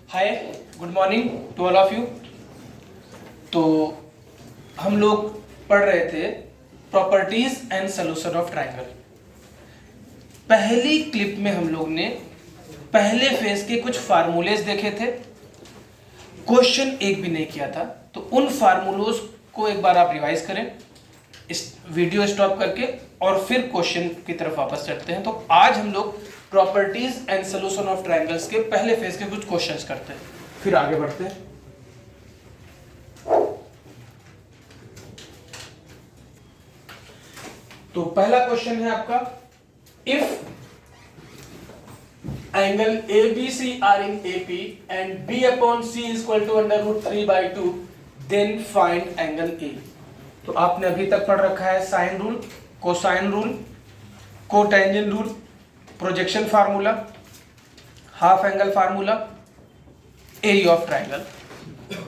Hi, good morning to all of you. तो हम लोग पढ़ रहे थे properties and solution of triangle. पहली क्लिप में हम लोग ने पहले फेज के कुछ फार्मूलेज देखे थे, क्वेश्चन एक भी नहीं किया था। तो उन फार्मूलोज को एक बार आप रिवाइज करें इस वीडियो स्टॉप करके और फिर क्वेश्चन की तरफ वापस चलते हैं। तो आज हम लोग properties and solution of triangles के पहले फेज के कुछ क्वेश्चंस करते हैं, फिर आगे बढ़ते हैं। तो पहला क्वेश्चन है आपका, if angle ABC are in AP and B upon C is equal to under root 3/2 then find angle A। तो आपने अभी तक पढ़ रखा है sine rule, cosine rule, cotangent rule, projection formula, half angle formula, area of triangle.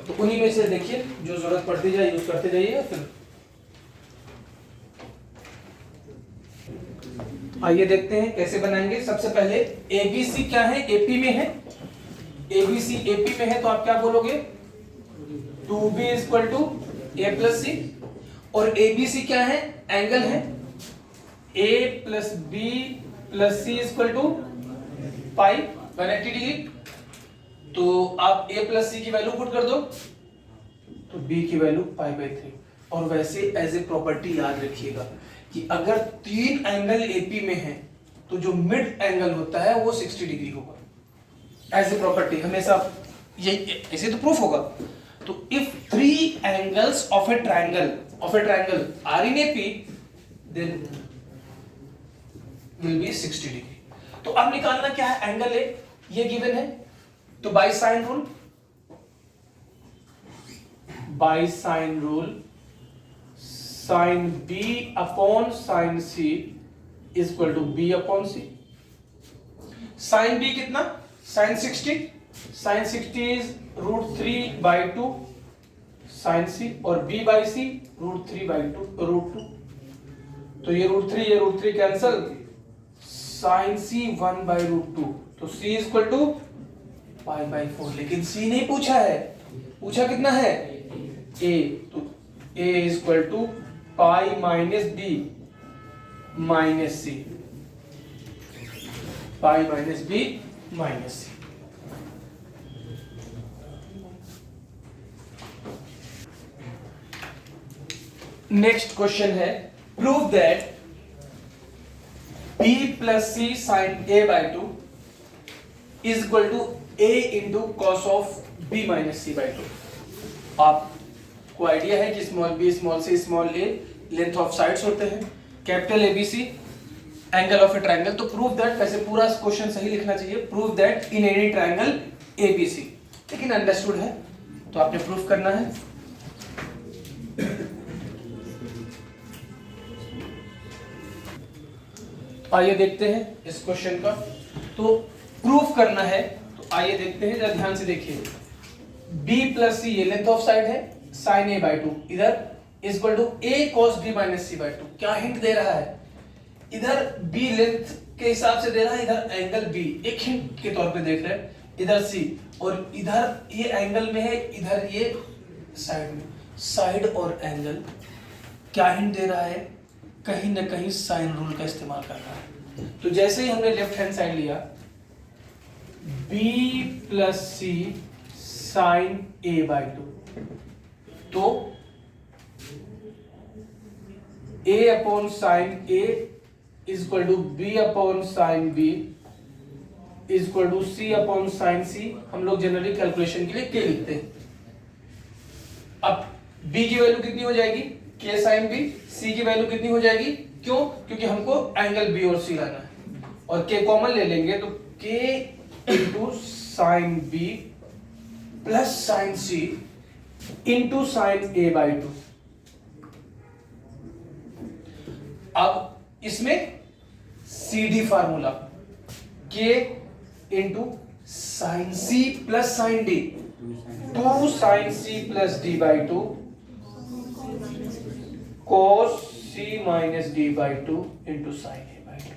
तो उन्हीं में से देखिए जो जरूरत पड़ती जाए यूज करते जाइए। फिर आइए देखते हैं कैसे बनाएंगे। सबसे पहले ABC क्या है, AP में है। ABC AP में है तो आप क्या बोलोगे, 2B equal to A plus C। और ABC क्या है, एंगल है, A plus B plus C equal to pi 180 degree. तो आप A प्लस C की वैल्यू पुट कर दो तो B की वैल्यू पाई/3। और वैसे एज ए प्रॉपर्टी याद रखिएगा कि अगर तीन एंगल AP में है तो जो मिड एंगल होता है वो 60 डिग्री होगा। एज ए प्रॉपर्टी हमेशा ये ऐसे तो प्रूफ होगा। तो if three angles of a triangle are in AP then will be 60 degree. तो अब निकालना क्या है, एंगल A ये गिवन है। तो by sine rule sine B upon sine C is equal to B upon C। Sine B कितना, sine 60 is √3/2 sine C और B बाई C √3/2। तो ये √3 कैंसल, साइन C 1/√2। तो C इज इक्वल टू पाई/4। लेकिन C नहीं पूछा है, पूछा कितना है A। तो A is equal to pi minus B minus C, pi minus B minus C। Next question है, prove that B plus C sine A/2 is equal to A into cos of B minus C/2। आपको idea है कि small b small c small a length of sides होते हैं, capital ABC angle of a triangle. तो prove that, वैसे पूरा question सही लिखना चाहिए, prove that in any triangle ABC, लेकिन अंडरस्टूड है तो आपने प्रूफ करना है। आइए देखते हैं इस क्वेश्चन का। तो प्रूफ करना है तो आइए देखते हैं, जरा ध्यान से देखिए। B प्लस C ये लेंथ ऑफ साइड है, साइन A/2 इधर is equal to A cos B minus C/2। क्या हिंट दे रहा है, इधर B लेंथ के हिसाब से दे रहा है, इधर एंगल B एक हिंट के तौर पे देख रहे हैं, इधर C और इधर ये एंगल में है, इधर ये साइड में। साइड और एंगल क्या हिंट दे रहा है, कहीं ना कहीं साइन रूल का इस्तेमाल कर रहा है। तो जैसे ही हमने लेफ्ट हैंड साइड लिया, B plus C sine A/2, तो A upon sine A is equal to B upon sine B is equal to C upon sine C। हम लोग जनरली कैलकुलेशन के लिए K लिखते हैं। अब B की वैल्यू कितनी हो जाएगी, K साइन B। C की वैल्यू कितनी हो जाएगी, क्यों, क्योंकि हमको एंगल B और C लाना है और K कॉमन ले लेंगे तो K into sine B plus sine C into sine A/2। अब इसमें CD formula, K into sine C plus sine D, 2 sine C plus D/2 cos C minus D/2 into sine A/2।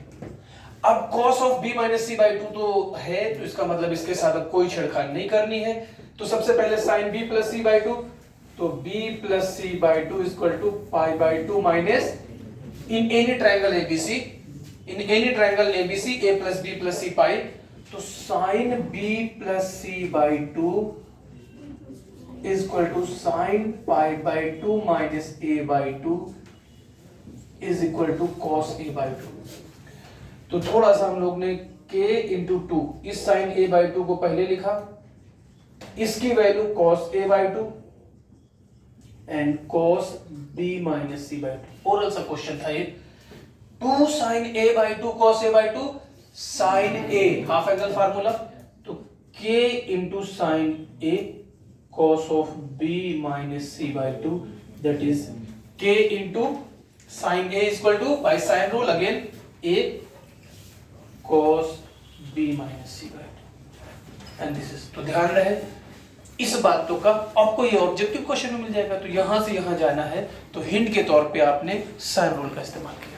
अब cos of b minus C by two तो है, तो इसका मतलब इसके साथ अब कोई छेड़खानी नहीं करनी है। तो सबसे पहले sine b plus C by two, तो b plus C by two equal to pi by two minus in any triangle ABC, in any triangle ABC a plus b plus C pi, तो sine b plus C by two equal to sine pi by two minus a by two is equal to cos a by two. तो थोड़ा सा हम लोग ने k into two, इस sign a by two को पहले लिखा, इसकी value cos a by two and cos b minus C by two. Oral सा क्वेश्चन था ये। 2 sine a by two cos a by two sine a, half angle formula, तो k into sine a cos of b minus C by two, that is k into sine a equal to by sine rule again a cos b minus C by two and this is. तो ध्यान रहे इस बातों का, आपको ये objective question में मिल जाएगा। तो यहां से यहां जाना है तो हिंट के तौर पे आपने साइन रूल का इस्तेमाल किया।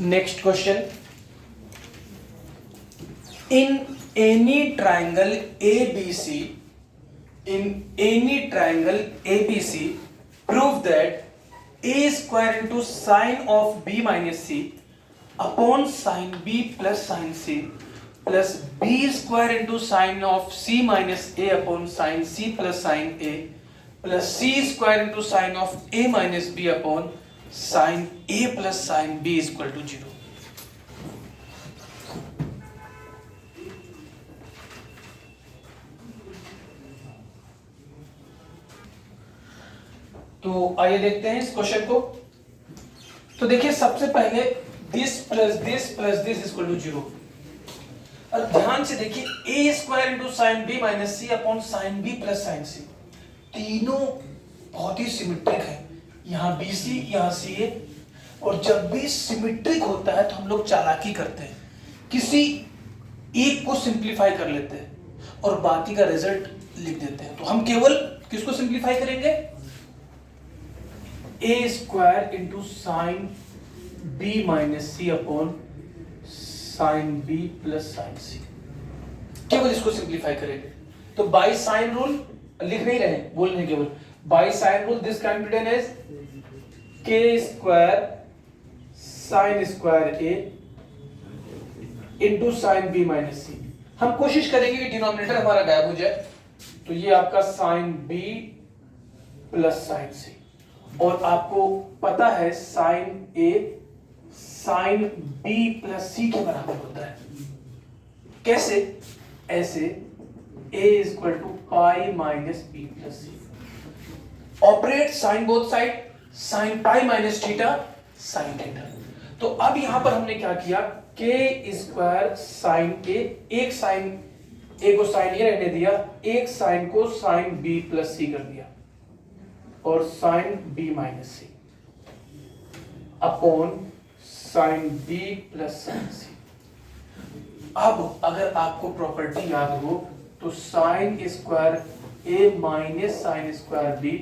Next question, in any triangle ABC, in any triangle ABC, prove that a square into sine of b minus c upon sine b plus sine c plus b square into sine of c minus a upon sine c plus sine a plus c square into sine of a minus b upon sine a plus sine b is equal to 0। तो आइए देखते हैं इस question को। तो देखिए सबसे पहले this plus this plus this equal to 0। और ध्यान से देखिए a square into sine B minus C upon sine B plus sine C, तीनों बहुत ही सिमेट्रिक है। यहाँ bc, यहाँ ca, और जब भी सिमेट्रिक होता है तो हम लोग चालाकी करते हैं, किसी एक को सिंप्लीफाई कर लेते हैं और बाकी का रिजल्ट लिख देते हैं। तो हम केवल किसको सिंप्लीफाई करेंगे, a square into sine b minus C upon sine b plus sine C, केवल इसको सिंप्लीफाई करेंगे। तो बाय साइन रूल लिख नहीं रहे, बोल रहे केवल by sine rule this can be done as k square sine square a into sine b minus C. हम कोशिश करेंगे कि डिनोमिनेटर हमारा गायब हो जाए। तो ये आपका sine b plus sine c, और आपको पता है sine a sine b plus C के बराबर होता है। कैसे? ऐसे a equal to pi minus B plus C. Operate sine both side, sine pi minus theta sine theta. तो अब यहां पर हमने क्या किया, k स्क्वायर साइन a, एक साइन a को साइन a रहने दिया, एक साइन को साइन b प्लस सी कर दिया, और sine b minus C upon sine b plus sine C. अब अगर आपको प्रॉपर्टी याद हो तो sine square a minus sine square b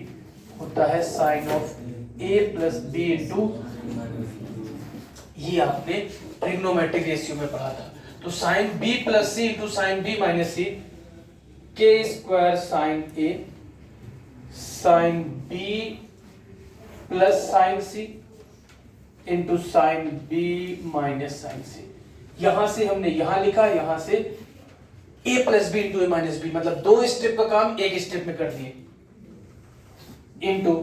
होता है sine of a plus B into, ये आपने ट्रिग्नोमेट्रिक रेशियो में पढ़ा था। तो sine b plus C into sine b minus C, k square sine a sine b plus sine C into sine b minus sine C. यहां से हमने यहां लिखा, यहां से a plus B into A minus B, मतलब दो step का काम एक स्टेप में कर दिए, into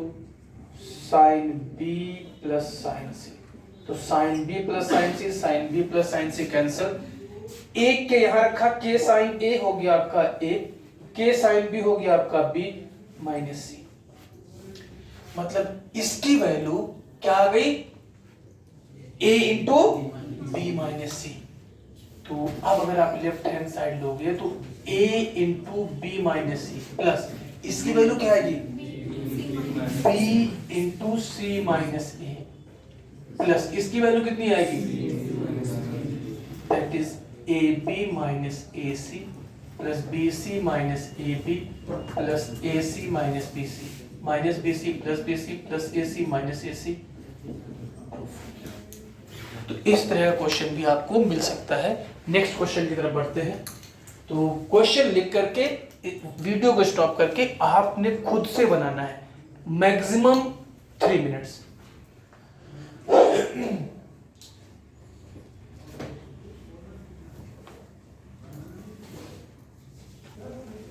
sine b plus sine C. तो sine b plus sine C, sine b plus sine C cancel, एक के यहां रखा, k साइन a हो गया आपका a, k साइन b हो गया आपका b माइनस सी। मतलब इसकी वैल्यू क्या आ गई, a इंटू बी माइनस सी। तो अब अगर आप लेफ्ट हैंड साइड लोगे तो a into B minus C plus इसकी वैल्यू क्या आएगी, b into C minus A plus इसकी वैल्यू कितनी आएगी, that is A B minus A C plus BC minus AB plus AC minus BC minus BC plus AC minus AC। तो इस तरह का क्वेश्चन भी आपको मिल सकता है। नेक्स्ट क्वेश्चन की तरफ बढ़ते हैं। तो क्वेश्चन लिख करके वीडियो को स्टॉप करके आपने खुद से बनाना है, मैक्सिमम 3 मिनट्स।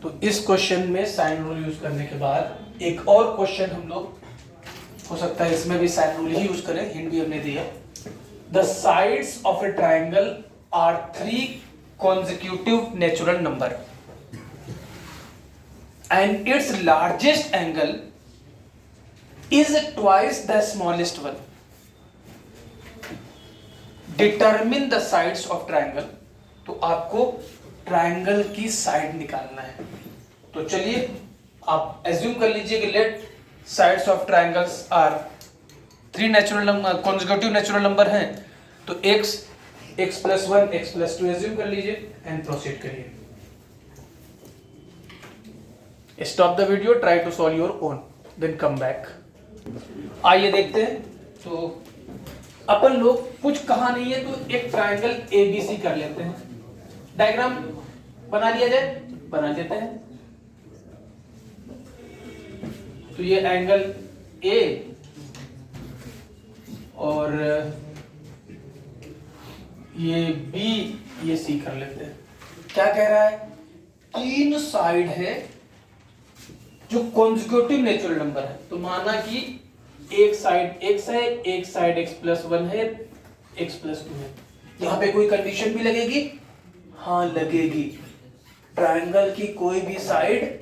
तो इस क्वेश्चन में साइन रूल यूज करने के बाद एक और क्वेश्चन हम लोग हो सकता है इसमें भी साइन रूल ही यूज करें, हिंट भी हमने दिया। The sides of a triangle are 3 consecutive natural number and its largest angle is twice the smallest one. Determine the sides of triangle। तो आपको ट्राइंगल की साइड निकालना है। तो चलिए आप एज्यूम कर लीजिए कि let sides of triangles are 3 natural number, consecutive natural number हैं। तो x plus 1 x plus 2 assume कर लीजिए एंड प्रोसीड करिए। Stop the video, try to solve your own, then come back. आइए देखते हैं। तो अपन लोग कुछ कहा नहीं है तो एक ट्राइंगल ABC कर लेते हैं। डायग्राम बना लिया जाए, बना लेते हैं। तो ये एंगल A और ये B, ये C कर लेते हैं। क्या कह रहा है? 3 साइड है जो कॉन्जिक्यूटिव नेचुरल नंबर है। तो माना कि एक साइड x है, एक साइड x प्लस 1 है, x प्लस 2 है। यहाँ पे कोई कंडीशन भी लगेगी? हाँ लगेगी। ट्राइंगल की कोई भी साइड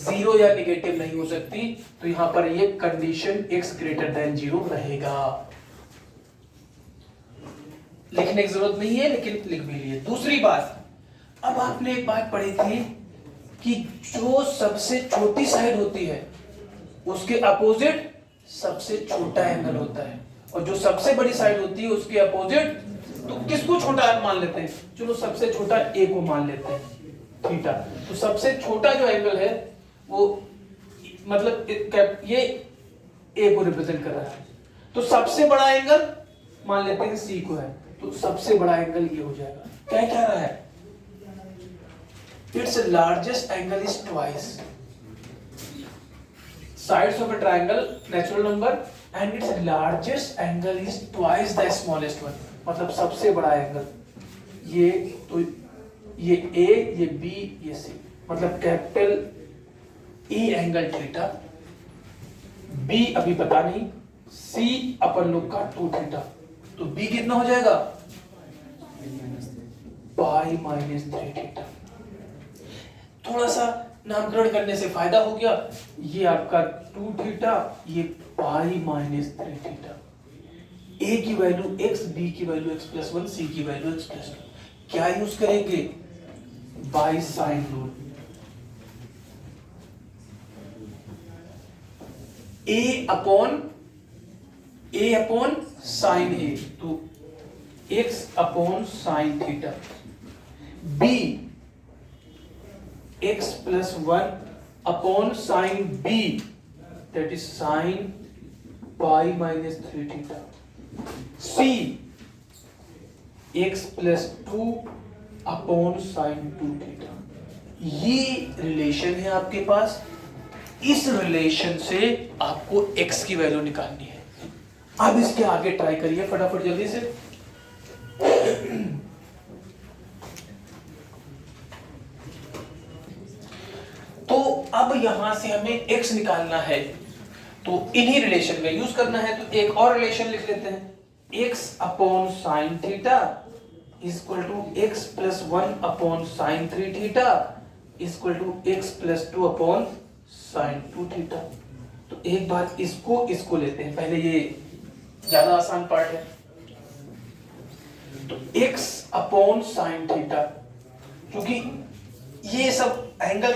0 या नेगेटिव नहीं हो सकती। तो यहाँ पर ये कंडीशन x ग्रेटर देन 0 रहेगा। लिखने की जरूरत नहीं है लेकिन लिख भी लिए। दूसरी बात, अब आपने एक बात पढ़ी थी कि जो सबसे छोटी साइड होती है उसके अपोजिट सबसे छोटा एंगल होता है, और जो सबसे बड़ी साइड होती है उसके अपोजिट, तो किसको छोटा मान लेते हैं? चलो सबसे छोटा ए को मान लेते हैं, थीटा। तो सबसे छोटा जो एंगल है वो मतलब ये ए को रिप्रेजेंट कर रहा है। तो सबसे बड़ा एंगल मान लेते हैं सी को है, तो सबसे बड़ा एंगल ये हो जाएगा। क्या कह रहा है? Its largest angle is twice sides of a triangle natural number and its largest angle is twice the smallest one। मतलब सबसे बड़ा एंगल ये, तो ये A, ये B, ये C, मतलब capital E angle theta, B अभी पता नहीं, C अपन लोग का 2 थीटा। तो B कितना हो जाएगा? पाई माइनस 3 थीटा। थोड़ा सा नामकरण करने से फायदा हो गया। ये आपका 2 थीटा, ये पाई माइनस 3 थीटा। ए की वैल्यू x, बी की वैल्यू x प्लस 1, सी की वैल्यू x प्लस 2। क्या यूज करेंगे? By sine rule. A upon sine A, तो x upon sine theta. b x plus 1 upon sine b, that is sine pi minus 3 theta. c x plus 2 upon sine 2 theta. ये relation है आपके पास। इस relation से आपको x की value निकालनी है। अब इसके आगे ट्राई करिए फटाफट जल्दी से। तो अब यहां से हमें x निकालना है, तो इन्हीं रिलेशन में यूज करना है। तो एक और रिलेशन लिख लेते हैं। x upon sine theta equal to x plus 1 upon sine 3 theta equal to x plus 2 upon sine 2 theta. तो एक बार इसको लेते हैं, पहले ये ज्यादा आसान पार्ट है। तो x अपॉन साइन थीटा, क्योंकि ये सब एंगल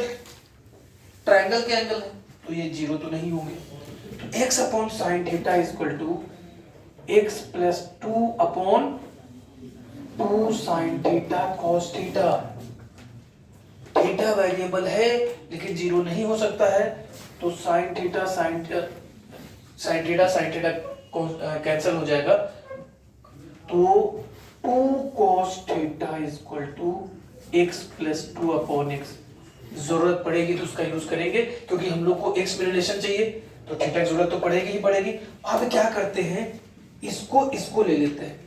ट्रायंगल के एंगल है तो ये 0 तो नहीं होंगे। तो x upon sine theta equal to x plus 2 upon 2 sine theta cos theta. Theta variable है लेकिन जीरो नहीं हो सकता है, तो साइन थीटा कैंसिल हो जाएगा, तो 2 cos theta is equal to x plus 2 upon x। जरूरत पड़ेगी तो उसका यूज करेंगे, क्योंकि हम लोग को x में रिलेशन चाहिए तो थीटा की जरूरत तो पड़ेगी ही पड़ेगी। अब क्या करते हैं, इसको ले लेते हैं,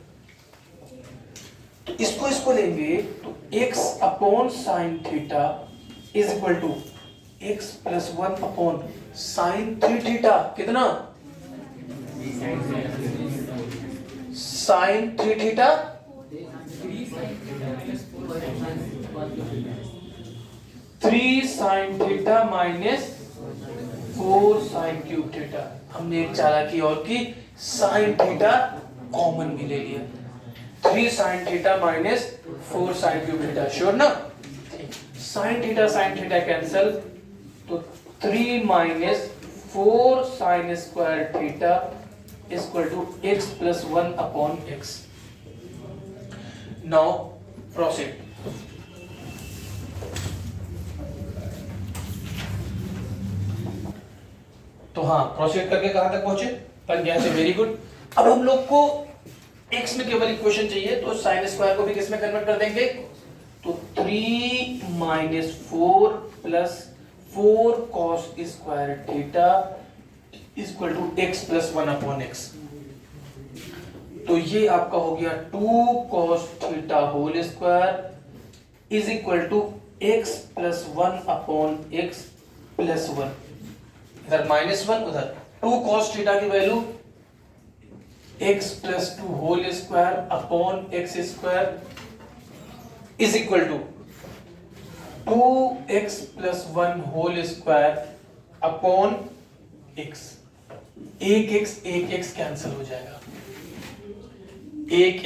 तो इसको लेंगे तो x upon sine theta is equal to x plus 1 upon sine 3 theta, कितना sine 3 theta 3 sine theta minus 4 sine cube theta. हमने एक चालाकी और की, साइन थीटा कॉमन भी ले लिया, 3 sine theta minus 4 sine cube theta, sure ना। साइन थीटा कैंसल, तो 3 minus 4 sine square theta equal to x plus 1 upon x। Now proceed. तो हाँ, प्रोसीड करके कहां तक पहुंचे, बन गया है, वेरी गुड। अब हम लोग को x में केवल इक्वेशन चाहिए, तो साइन स्क्वायर को भी किस में कन्वर्ट कर देंगे, तो 3 minus 4 plus 4 cos square theta equal to x plus 1 upon x। तो ये आपका हो गया 2 cos theta whole square is equal to x plus 1 upon x plus 1। इधर -1, उधर 2 cos थीटा की value x plus 2 whole square upon x square is equal to 2x plus 1 whole square upon x। एक x cancel हो जाएगा, एक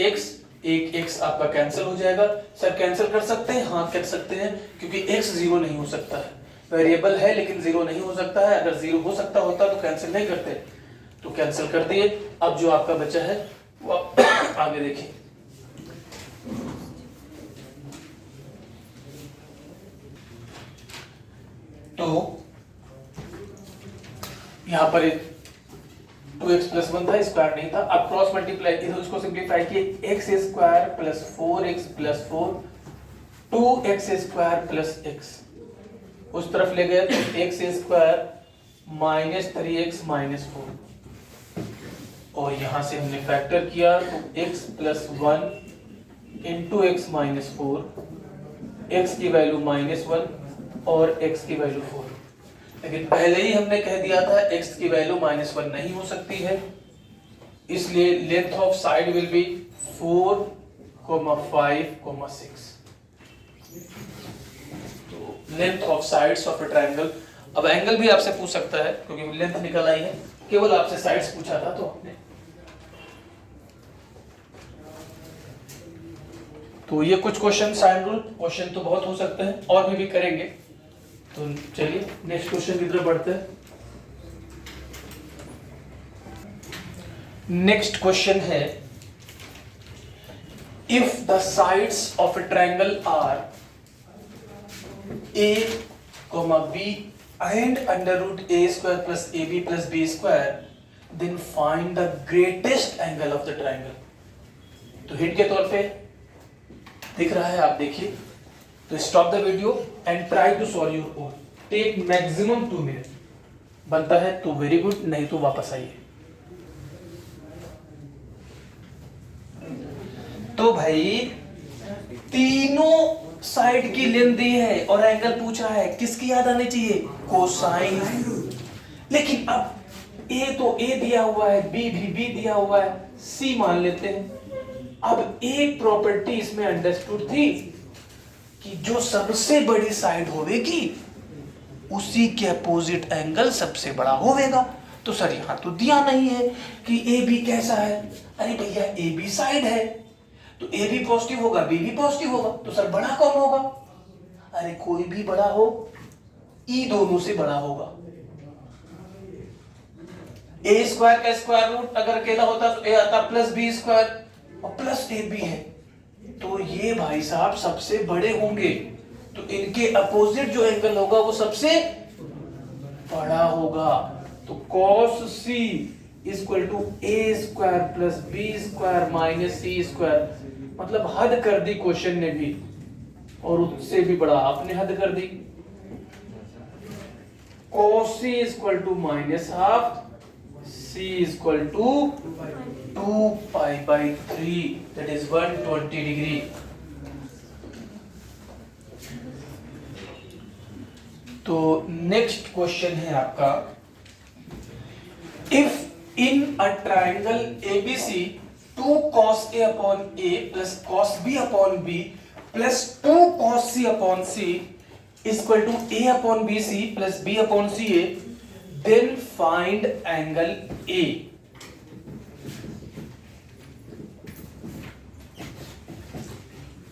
x आपका cancel हो जाएगा। सर कैंसिल कर सकते हैं, हाँ कर सकते हैं, क्योंकि x जीरो नहीं हो सकता है, वेरिएबल है लेकिन जीरो नहीं हो सकता है। अगर जीरो हो सकता होता तो कैंसिल नहीं करते, तो कैंसिल कर दिए। अब जो आपका बचा है वो आगे देखिए। तो यहां पर 2x प्लस 1 था, स्क्वायर नहीं था। अब क्रॉस मल्टीप्लाई, इसको सिंप्लीफाई किए, x square plus 4x plus 4 2x square plus x, उस तरफ ले गए तो x square minus 3x minus 4, और यहां से हमने फैक्टर किया तो x plus 1 into x minus 4, x की वैल्यू -1 और x की वैल्यू 4। लेकिन पहले ही हमने कह दिया था x की वैल्यू -1 नहीं हो सकती है, इसलिए length of side will be 4, 5, 6। तो length of sides of a triangle. अब एंगल भी आपसे पूछ सकता है, क्योंकि लेंथ निकल आई है, केवल आपसे साइड्स पूछा था तो हमने। तो ये कुछ क्वेश्चन, साइन रूल क्वेश्चन तो बहुत हो सकते हैं, और भी करेंगे। तो चलिए नेक्स्ट क्वेश्चन की तरफ बढ़ते हैं। नेक्स्ट क्वेश्चन है, if the sides of a triangle are a, b and under root a square plus ab plus b square, then find the greatest angle of the triangle। तो hint के तौर पे दिख रहा है, आप देखिए। तो stop the video and try to solve your own, take maximum 2 minute. बनता है तो वेरी गुड, नहीं तो वापस आइए। तो भाई तीनों साइड की लेंथ दी है और एंगल पूछा है, किसकी याद आनी चाहिए, कोसाइन। लेकिन अब a तो a दिया हुआ है, b भी b दिया हुआ है, c मान लेते हैं। अब एक प्रॉपर्टी इसमें अंडरस्टूड थी कि जो सबसे बड़ी साइड होवेगी उसी के अपोजिट एंगल सबसे बड़ा होवेगा। तो सर यहां तो दिया नहीं है कि ए बी कैसा है। अरे भैया ए बी साइड है तो ए भी पॉजिटिव होगा, बी भी पॉजिटिव होगा, तो सर बड़ा कौन होगा। अरे कोई भी बड़ा हो, ई दोनों से बड़ा होगा। ए स्क्वायर का स्क्वायर रूट अगर अकेला होता तो ए आता प्लस बी स्क्वायर और प्लस ए बी है, तो ये भाई साहब सबसे बड़े होंगे। तो इनके अपोजिट जो एंगल होगा वो सबसे बड़ा होगा। तो cos C equal to a square plus b square minus c square, मतलब हद कर दी क्वेश्चन ने भी, और उससे भी बड़ा आपने हद कर दी। cos C equal to minus half, c equal to 2 pi by 3, that is 120 degree. तो नेक्स्ट क्वेश्चन है आपका, if in a triangle ABC 2 cos A upon A plus cos B upon B plus 2 cos C upon C equal to A upon BC plus B upon CA, then find angle A.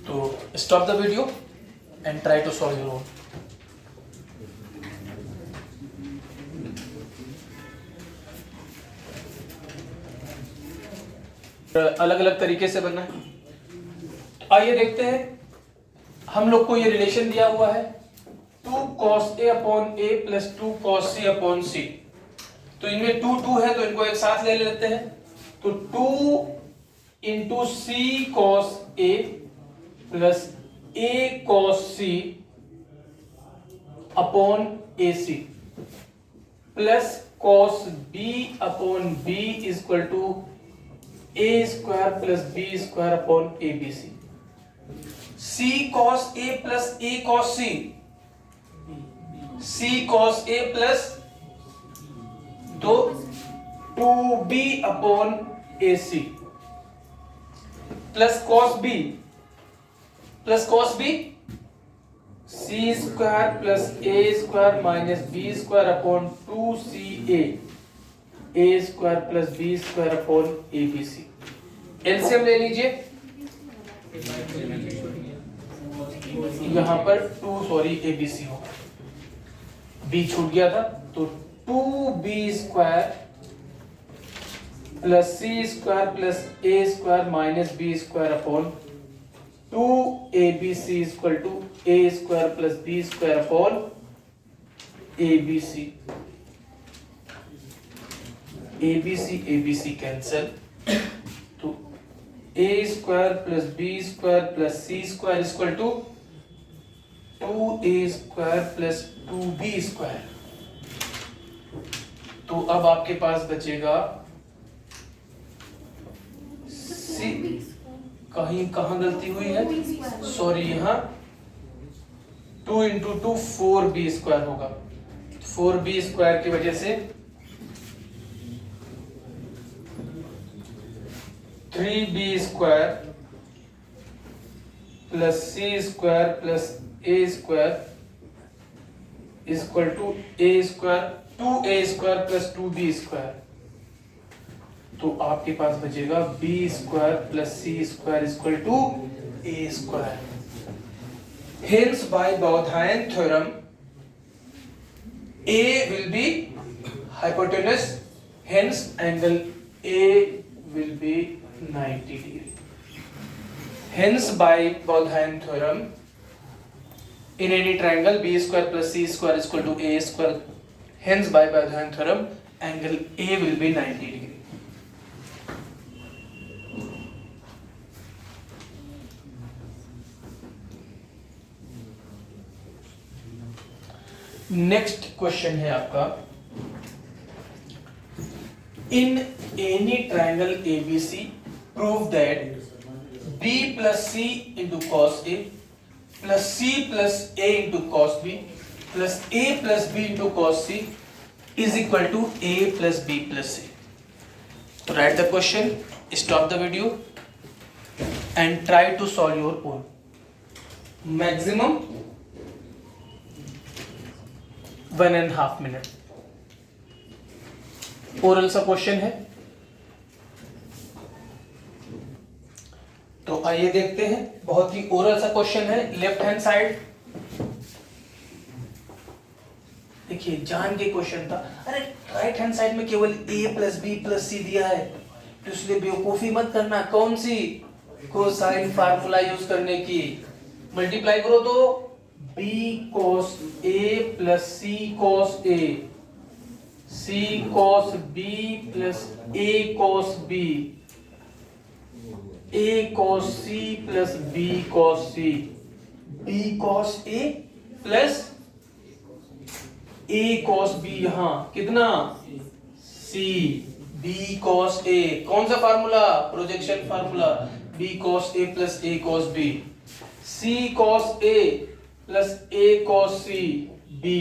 तो stop the video and try to solve your own. अलग अलग तरीके से बनना है। आइए देखते हैं, हम लोग को ये रिलेशन दिया हुआ है 2 cos A upon A plus 2 cos C upon C। तो इनमें 2 2 है तो इनको एक साथ ले लेते हैं। तो 2 into C cos A plus A cos C upon AC plus cos B upon B equal to a square plus b square upon abc। c cos a plus a cos c, c cos a plus 2b upon ac plus cos b c square plus a square minus b square upon 2ca a square plus b square upon abc। LCM ले लीजिए, यहां पर 2 sorry abc होगा, b छूट गया था, तो 2b square plus c square plus a square minus b square upon 2abc equal to a square plus b square upon abc। ABC cancel, तो a square plus b square plus c square equal to 2a square plus 2b square. तो अब आपके पास बचेगा c, कहां गलती हुई है, सॉरी यहां 2 इंटू 2 4b स्क्वायर होगा, 4b स्क्वायर की वजह से 3b square plus c square plus a square equal to a square 2a square plus 2b square. तो आपके पास बचेगा b square plus c square equal to a square. Hence by Bauhain theorem a will be hypotenuse, hence angle a will be 90 degree. Hence by Bauhain theorem in any triangle b square plus c square is equal to a square, hence by Bauhain theorem angle a will be 90 degree. Next question है आपका, in any triangle ABC prove that B plus C into cos A plus C plus A into cos B plus A plus B into cos C is equal to A plus B plus C। Write the question, stop the video and try to solve your own. Maximum 1.5 minute. Oral सा question है, तो आइए देखते हैं। बहुत ही oral सा question है। लेफ्ट हैंड साइड देखिए, जान के क्वेश्चन था, अरे राइट हैंड साइड में केवल a प्लस बी प्लस सी दिया है, तो इसलिए बेवकूफी मत करना। कौन सी कोसाइन फार्मूला यूज करने की, मल्टीप्लाई करो तो B cos A plus C cos A, C cos B plus A cos B, A cos C plus B cos C, B cos A plus A cos B, यहां कितना C, B cos A, कौन सा formula, projection formula, B cos A plus A cos B, C cos A plus A cos C, B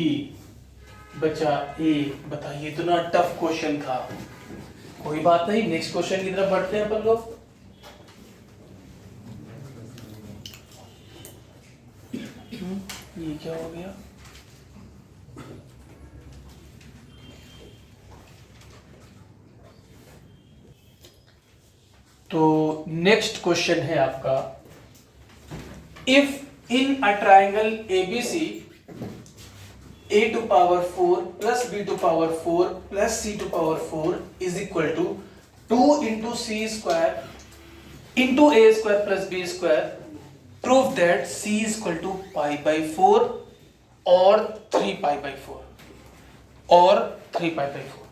बचा A. बताइए इतना tough question था। कोई बात नहीं, नेक्स्ट क्वेश्चन की तरफ बढ़ते हैं अपन लोग। ये क्या हो गया, तो नेक्स्ट क्वेश्चन है आपका, if in a triangle ABC a to power 4 plus b to power 4 plus c to power 4 is equal to 2 into c square into a square plus b square, prove that c is equal to pi by 4 or 3 pi by 4 or 3 pi by 4।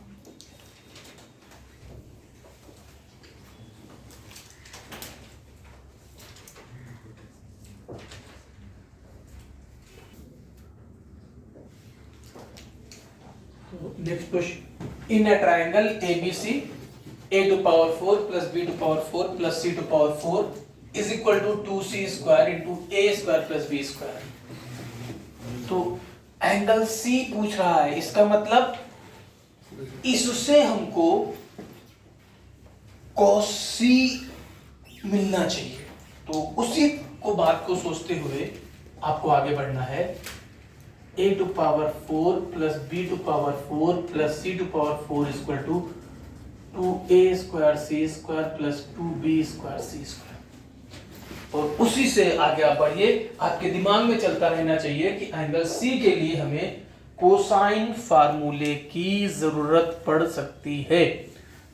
Next question, in a triangle ABC, a to power 4 plus b to power 4 plus c to power 4 is equal to 2c square into a square plus b square। तो angle C पूछ रहा है, इसका मतलब इससे हमको cos C मिलना चाहिए। तो उसी को बात को सोचते हुए आपको आगे बढ़ना है। a to power 4 plus b to power 4 plus c to power 4 is equal to 2a square c square plus 2b square c square। और उसी से आगे आप बढ़िए, आपके दिमाग में चलता रहना चाहिए कि एंगल C के लिए हमें कोसाइन फार्मूले की जरूरत पड़ सकती है।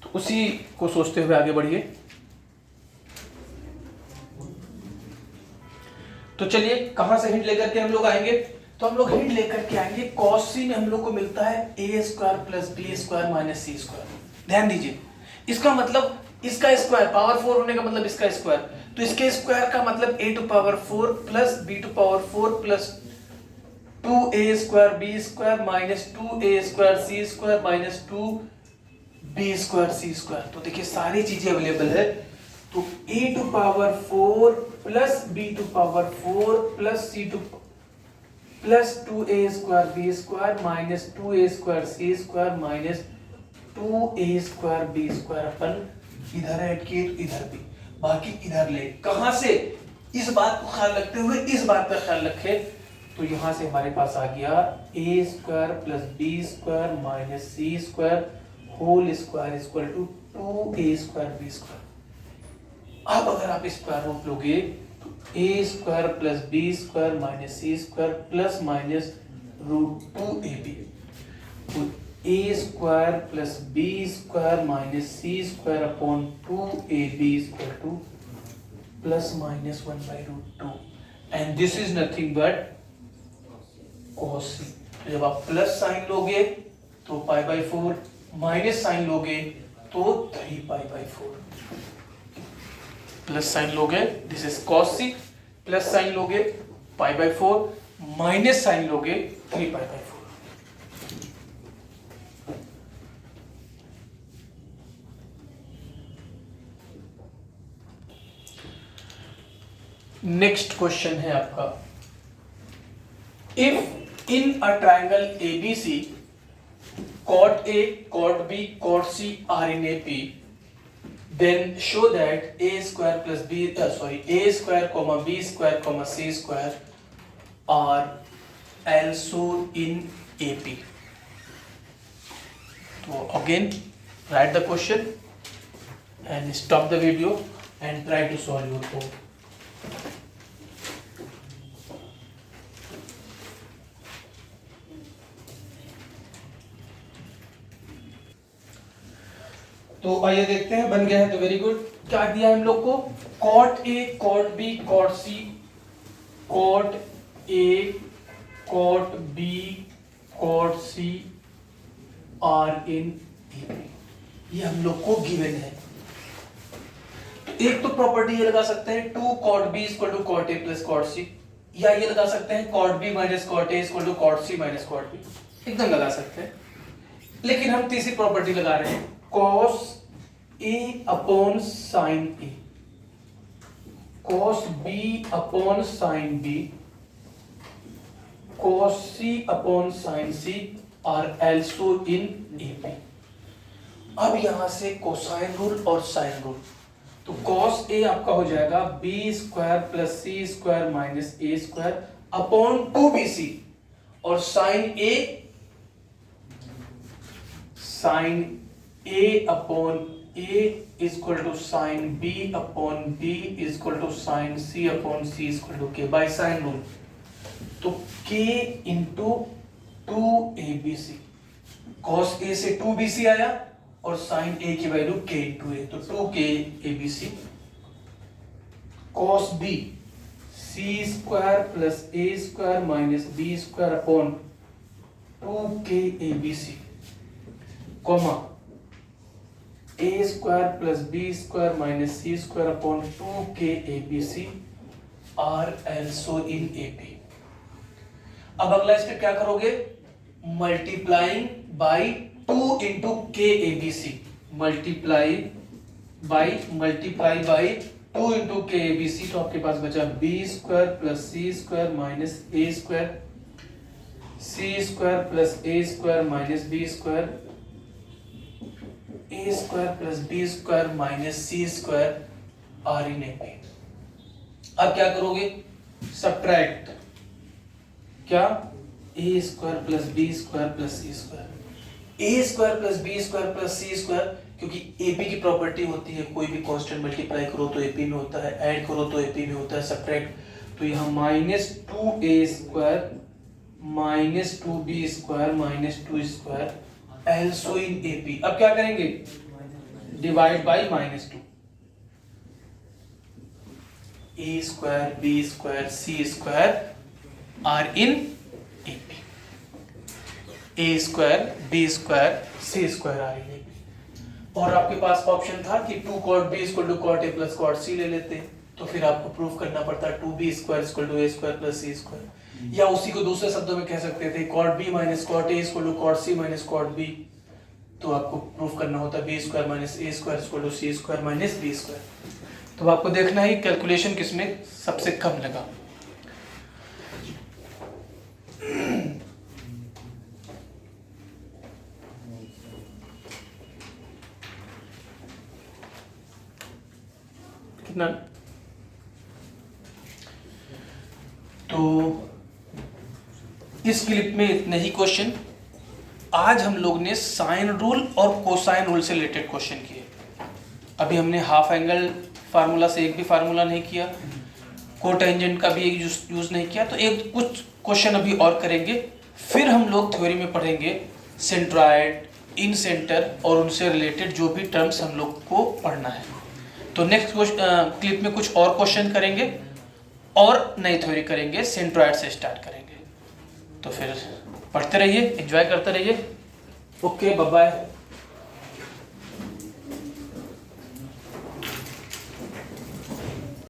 तो उसी को सोचते हुए आगे बढ़िए। तो चलिए कहां से हिंट लेकर के हम लोग आएंगे, तो हम लोग हिंट लेकर के आएंगे cos C में हम लोग को मिलता है a square plus b square minus c square. ध्यान दीजिए, इसका मतलब इसका स्क्वायर, पावर 4 होने का मतलब इसका स्क्वायर, तो इसके स्क्वायर का मतलब a to power 4 plus b to power 4 plus 2a square b square minus 2a square c square minus 2b square c square. तो देखिए सारी चीजें अवेलेबल है। तो a to power 4 plus b to power 4 plus c to plus 2a square B square minus 2a square C square minus 2a square B square, अपन इधर add किए तो इधर भी, बाकी इधर ले। कहां से, इस बात को ख्याल रखते हुए इस बात का ख्याल रखें, तो यहां से हमारे पास आ गया a square plus b square minus c square whole square equal to 2a square B square. अब अगर आप स्क्वायर रूट लोगे तो a square plus b square minus c square plus minus root 2ab, तो a square plus b square minus c square upon 2ab equal to plus minus 1 by root 2, and this is nothing but cos C। जब आप plus sign लोगे तो pi by 4, minus sign लोगे तो 3 pi by 4। Plus sign लोगे this is cos C, plus sign लोगे pi by 4, minus sign लोगे 3 pi by 4। Next question है आपका, if in a triangle ABC cot A, cot B, cot C are in AP, then show that a square plus a square comma b square comma c square are also in AP। So again write the question and stop the video and try to solve your problem। तो आइए देखते हैं, बन गया है तो very good. क्या दिया है हम लोग को, cot A, cot B, cot C, cot A cot B cot C are in A B, ये हम लोग को गिवन है। तो एक तो प्रॉपर्टी ये लगा सकते हैं 2 cot B equal to cot A plus cot C, या ये लगा सकते हैं cot B minus cot A equal to cot C minus cot B, एकदम लगा सकते हैं। लेकिन हम तीसरी प्रॉपर्टी लगा रहे हैं cos a upon sin a, cos b upon sin b, cos c upon sin c are also in AP। अब यहां से कोसाइन रूल और साइन रूल, तो cos a आपका हो जाएगा b square plus c square minus a square upon 2bc, और sine a upon a equal to sine b upon b equal to sine c upon c equal to k by sine rule. तो k into 2abc, cos a से 2bc आया और sine a की value k into a, तो 2k abc, cos b c square plus a square minus b square upon 2k abc, comma a square plus b square minus c square upon 2k abc are also in AP। अब अगला step क्या करोगे, multiplying by 2 into k abc, multiply by 2 into k abc, तो आपके पास बचा b square plus c square minus a square, c square plus a square minus b square, a square plus b square minus c square are in AP। अब क्या करोगे, subtract, क्या a square plus b square plus c square, a square plus b square plus c square, क्योंकि AP की property होती है कोई भी कांस्टेंट मल्टीप्लाई करो तो AP में होता है, ऐड करो तो AP में होता है, सब्ट्रैक्ट, तो यहाँ minus 2a square minus 2b square minus 2 square also in AP। अब क्या करेंगे, divide by minus 2, a square b square c square are in AP, a square b square c square are in AP। और आपके पास option था कि 2 cot b equal to cot a plus cot c ले लेते, तो फिर आपको proof करना पड़ता 2b square equal to a square plus c square, या उसी को दूसरे शब्दों में कह सकते थे cot b minus cot a equal to cot c minus cot b, तो आपको प्रूफ करना होता b square minus a square equal to c square minus b square. तो आपको देखना है कैलकुलेशन किसमें सबसे कम लगा। कितना, तो इस क्लिप में इतने ही क्वेश्चन। आज हम लोग ने साइन रूल और कोसाइन रूल से रिलेटेड क्वेश्चन किए। अभी हमने हाफ एंगल फार्मूला से एक भी फार्मूला नहीं किया, कोटेंजेंट का भी यूज नहीं किया, तो एक कुछ क्वेश्चन अभी और करेंगे। फिर हम लोग थ्योरी में पढ़ेंगे सेंट्रॉइड, इन सेंटर और उनसे रिलेटेड जो भी टर्म्स हम लोग को पढ़ना है। तो नेक्स्ट क्लिप में कुछ और क्वेश्चन करेंगे और नई थ्योरी करेंगे, सेंट्रॉइड से स्टार्ट करेंगे। तो फिर पढ़ते रहिए, एंजॉय करते रहिए। Okay, bye bye.